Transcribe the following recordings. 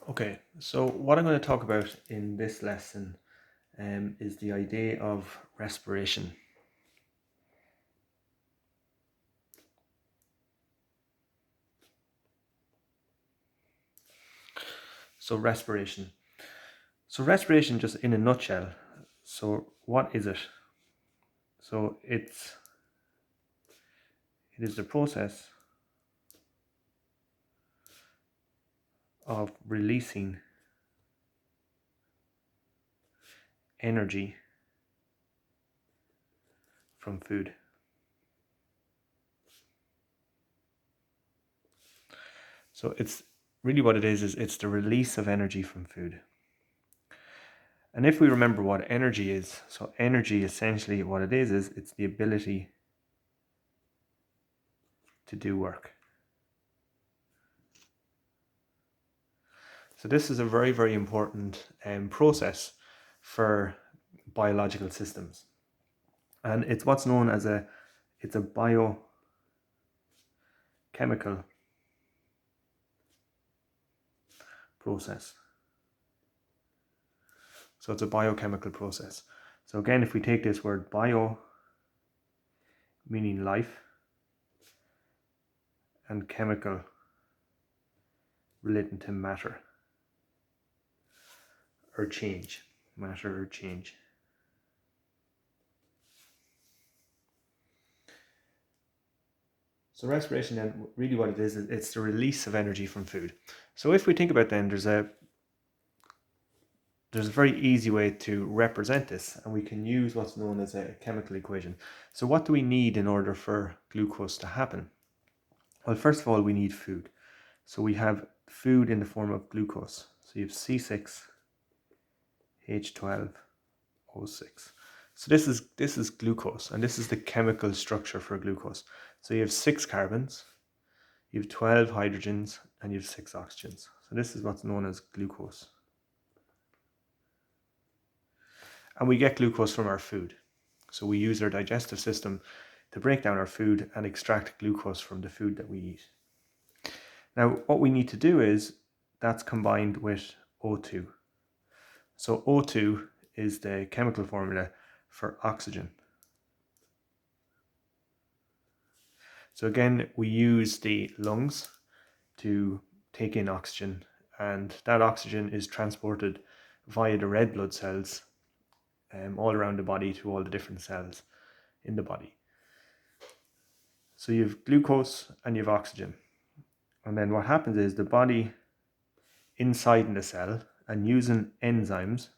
Okay, so what I'm going to talk about in this lesson is the idea of respiration. So respiration. So respiration, just in a nutshell. So what is it? So it is the process of releasing energy from food. So it's really what it is it's the release of energy from food. And if we remember what energy is, so energy essentially what it is it's the ability to do work. So this is a very, very important process for biological systems. And it's what's known as it's a biochemical process. So it's a biochemical process. So again, if we take this word bio, meaning life, and chemical relating to matter or change, matter or change. So respiration then, really what it is it's the release of energy from food. So if we think about then, there's a very easy way to represent this, and we can use what's known as a chemical equation. So what do we need in order for glucose to happen? Well, first of all, we need food. So we have food in the form of glucose. So you have C6H12O6. So this is glucose, and this is the chemical structure for glucose. So you have 6 carbons, you have 12 hydrogens, and you have 6 oxygens. So this is what's known as glucose. And we get glucose from our food. So we use our digestive system to break down our food and extract glucose from the food that we eat. Now, what we need to do is that's combined with O2. So O2 is the chemical formula for oxygen. So again, we use the lungs to take in oxygen, and that oxygen is transported via the red blood cells all around the body to all the different cells in the body. So you have glucose and you have oxygen. And then what happens is the body inside in the cell and using enzymes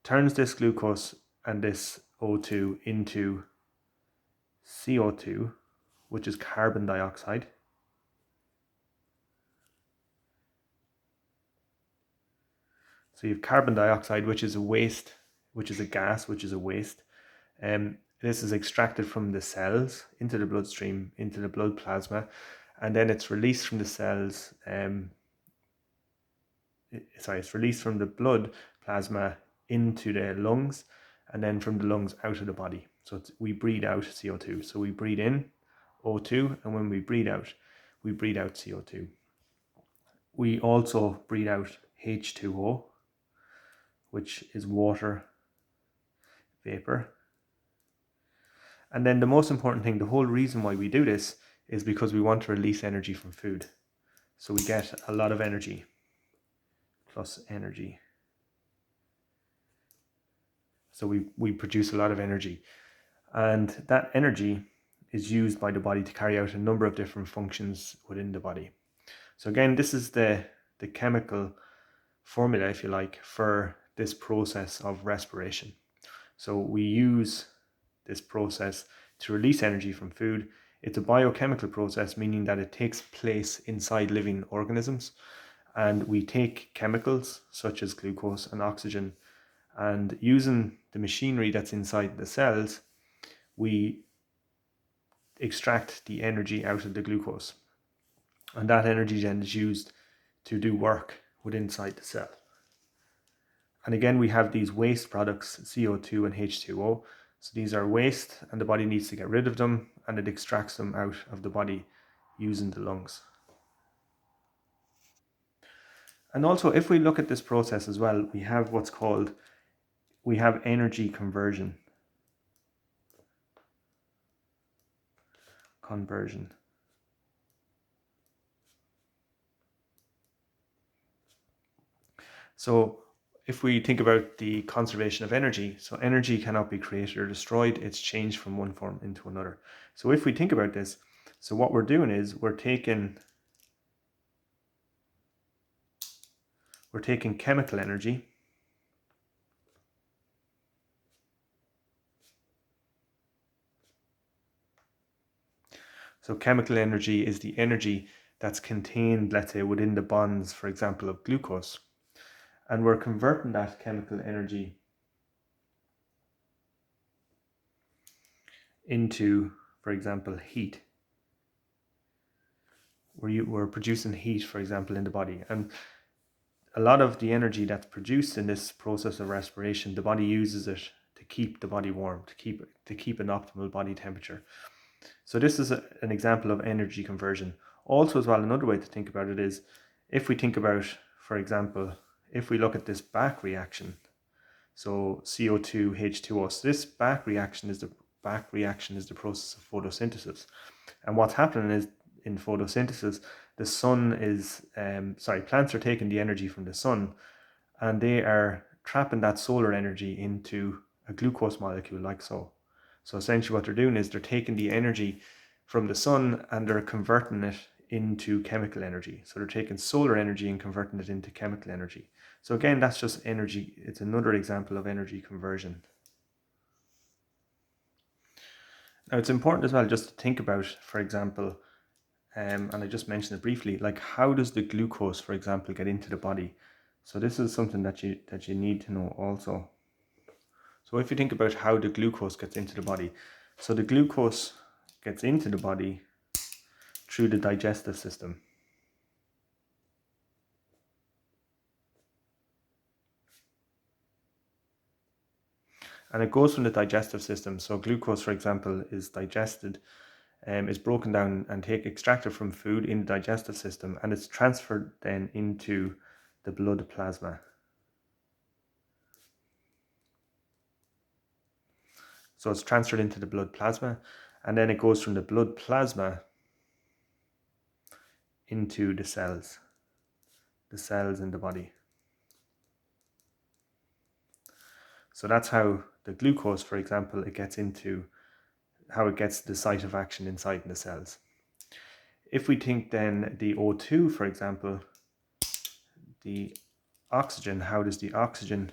turns this glucose and this O2 into CO2, which is carbon dioxide. So you have carbon dioxide, which is a waste, which is a gas, which is a waste. This is extracted from the cells into the bloodstream, into the blood plasma, and then it's released from the cells. It's released from the blood plasma into the lungs, and then from the lungs out of the body. So we breathe out CO2. So we breathe in O2, and when we breathe out CO2. We also breathe out H2O, which is water vapor. And then the most important thing, the whole reason why we do this is because we want to release energy from food. So we get a lot of energy plus energy. So we produce a lot of energy. And that energy is used by the body to carry out a number of different functions within the body. So again, this is the chemical formula, if you like, for this process of respiration. So we use this process to release energy from food. It's a biochemical process, meaning that it takes place inside living organisms. And we take chemicals such as glucose and oxygen, and using the machinery that's inside the cells, we extract the energy out of the glucose. And that energy then is used to do work within inside the cell. And again, we have these waste products, CO2 and H2O. So these are waste, and the body needs to get rid of them, and it extracts them out of the body using the lungs. And also, if we look at this process as well, we have energy conversion. So if we think about the conservation of energy, so energy cannot be created or destroyed, it's changed from one form into another. So if we think about this, so what we're doing is we're taking chemical energy, so chemical energy is the energy that's contained, let's say, within the bonds, for example, of glucose. And we're converting that chemical energy into, for example, heat. We're producing heat, for example, in the body. And a lot of the energy that's produced in this process of respiration, the body uses it to keep the body warm, to keep an optimal body temperature. So this is an example of energy conversion. Also as well, another way to think about it is, if we think about, for example, if we look at this back reaction, so CO2, H2O, so this back reaction is the process of photosynthesis. And what's happening is, in photosynthesis, the sun is, plants are taking the energy from the sun, and they are trapping that solar energy into a glucose molecule, like so. So essentially what they're doing is they're taking the energy from the sun and they're converting it into chemical energy. So they're taking solar energy and converting it into chemical energy. So again, that's just energy. It's another example of energy conversion. Now it's important as well just to think about, for example, and I just mentioned it briefly, like how does the glucose, for example, get into the body? So this is something that you need to know also. So if you think about how the glucose gets into the body, so the glucose gets into the body through the digestive system. And it goes from the digestive system. So glucose, for example, is digested, is broken down and extracted from food in the digestive system, and it's transferred then into the blood plasma. So it's transferred into the blood plasma, and then it goes from the blood plasma into the cells in the body. So that's how the glucose, for example, it gets the site of action inside the cells. If we think then the O2, for example, the oxygen, how does the oxygen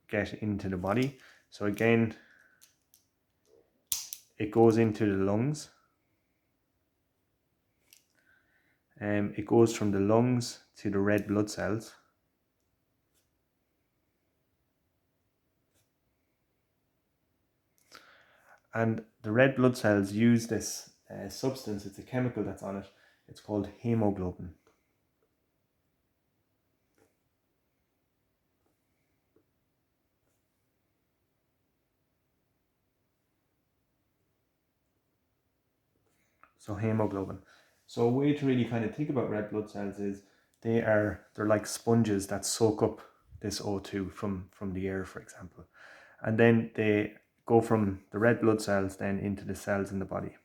get into the body? So again, it goes into the lungs. It goes from the lungs to the red blood cells. And the red blood cells use this substance, it's a chemical that's on it, it's called hemoglobin. So hemoglobin. So a way to really kind of think about red blood cells is they're like sponges that soak up this O2 from the air, for example. And then they go from the red blood cells then into the cells in the body.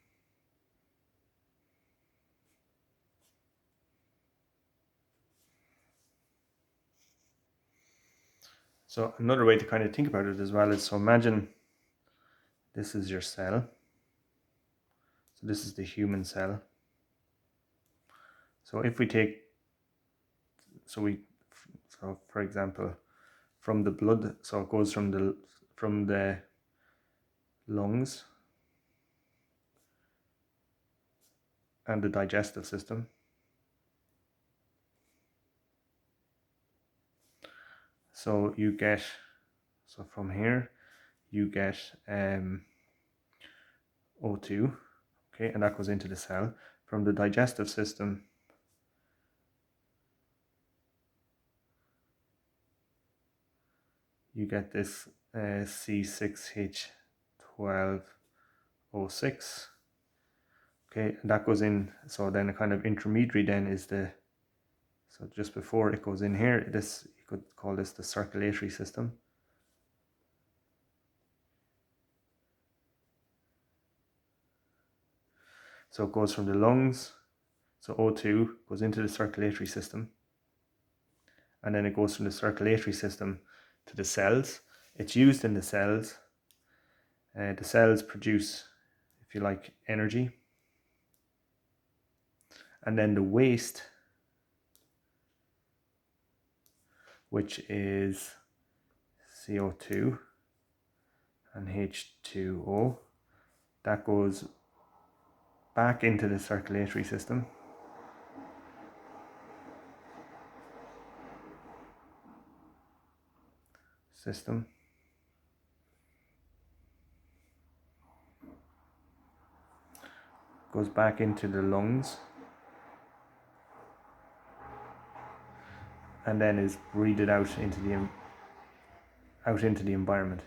So another way to kind of think about it as well is, so imagine this is your cell. So this is the human cell. So if we take, so for example, from the blood, so it goes from the lungs and the digestive system. So from here, you get O2, okay, and that goes into the cell. From the digestive system, you get this C6H12O6, okay, and that goes in. So then a kind of intermediary then is So just before it goes in here, this, you could call this the circulatory system. So it goes from the lungs, so O2 goes into the circulatory system, and then it goes from the circulatory system to the cells. It's used in the cells. The cells produce, if you like, energy. And then the waste, which is CO2 and H2O, that goes back into the circulatory system. Goes back into the lungs, and then is breathed out into the environment.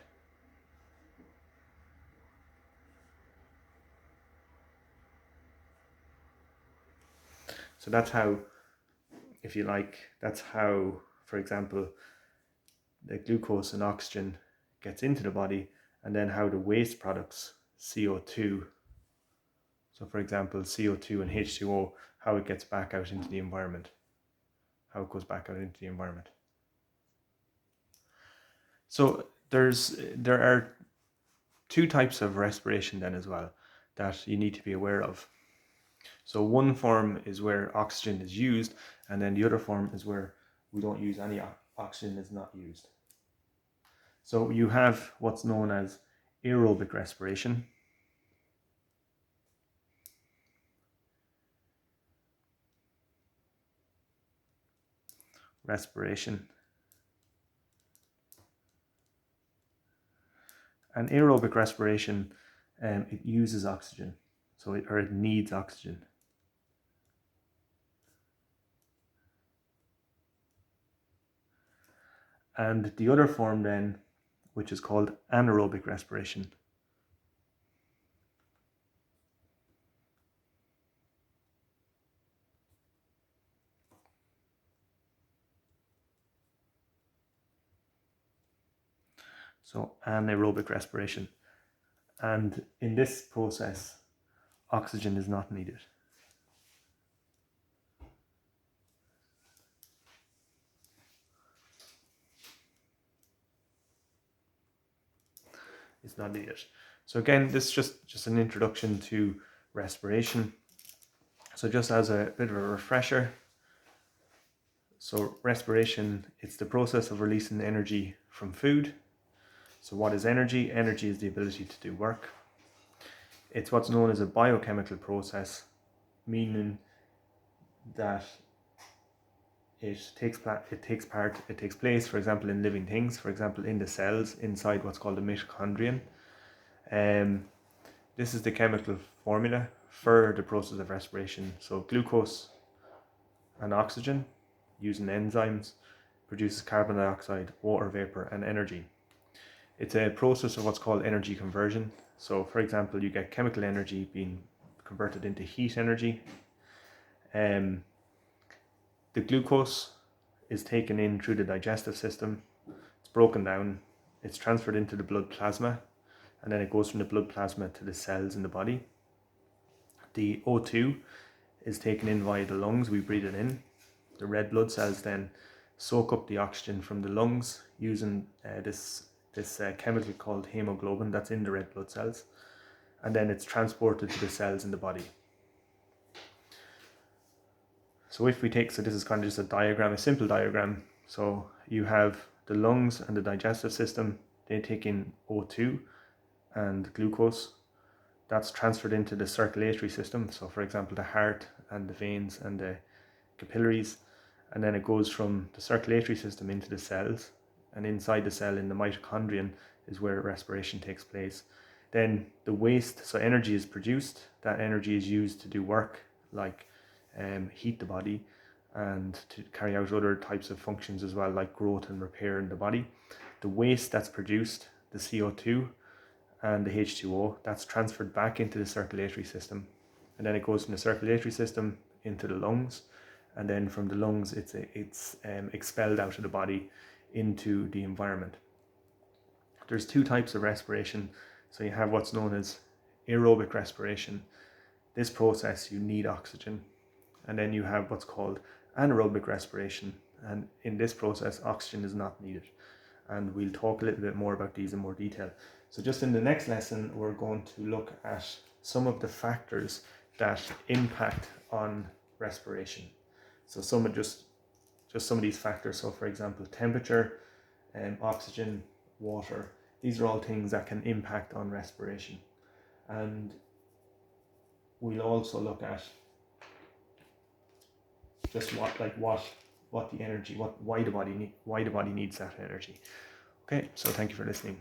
So that's how, if you like, that's how, for example, the glucose and oxygen gets into the body, and then how the waste products, CO2, so for example, CO2 and H2O, how it gets back out into the environment, how it goes back out into the environment. So there are two types of respiration then as well that you need to be aware of. So one form is where oxygen is used, and then the other form is where we don't use any oxygen, is not used. So you have what's known as aerobic respiration. And aerobic respiration, it uses oxygen, so it needs oxygen. And the other form then, which is called anaerobic respiration. So anaerobic respiration. And in this process, oxygen is not needed. It's not needed. So again, this is just an introduction to respiration. So just as a bit of a refresher, so respiration, it's the process of releasing energy from food. So what is energy? Energy is the ability to do work. It's what's known as a biochemical process, meaning that it takes place, for example, in living things, for example, in the cells inside what's called the mitochondrion. This is the chemical formula for the process of respiration. So glucose and oxygen, using enzymes, produces carbon dioxide, water vapor, and energy. It's a process of what's called energy conversion. So for example, you get chemical energy being converted into heat energy. The glucose is taken in through the digestive system. It's broken down. It's transferred into the blood plasma, and then it goes from the blood plasma to the cells in the body. The O2 is taken in via the lungs. We breathe it in. The red blood cells then soak up the oxygen from the lungs using this chemical called hemoglobin that's in the red blood cells, and then it's transported to the cells in the body. So if we take, so this is kind of just a diagram, a simple diagram. So you have the lungs and the digestive system, they take in O2 and glucose. That's transferred into the circulatory system. So for example, the heart and the veins and the capillaries. And then it goes from the circulatory system into the cells. And inside the cell in the mitochondrion is where respiration takes place. Then the waste, so energy is produced. That energy is used to do work like heat the body and to carry out other types of functions as well, like growth and repair in the body. The waste that's produced, the CO2 and the H2O, that's transferred back into the circulatory system, and then it goes from the circulatory system into the lungs, and then from the lungs it's expelled out of the body into the environment. There's two types of respiration. So you have what's known as aerobic respiration. This process you need oxygen. And then you have what's called anaerobic respiration, and in this process oxygen is not needed. And we'll talk a little bit more about these in more detail. So just in the next lesson we're going to look at some of the factors that impact on respiration. So some of just some of these factors. So for example, temperature, oxygen, water, these are all things that can impact on respiration. And we'll also look at just what the energy, why the body needs that energy. Okay, so thank you for listening.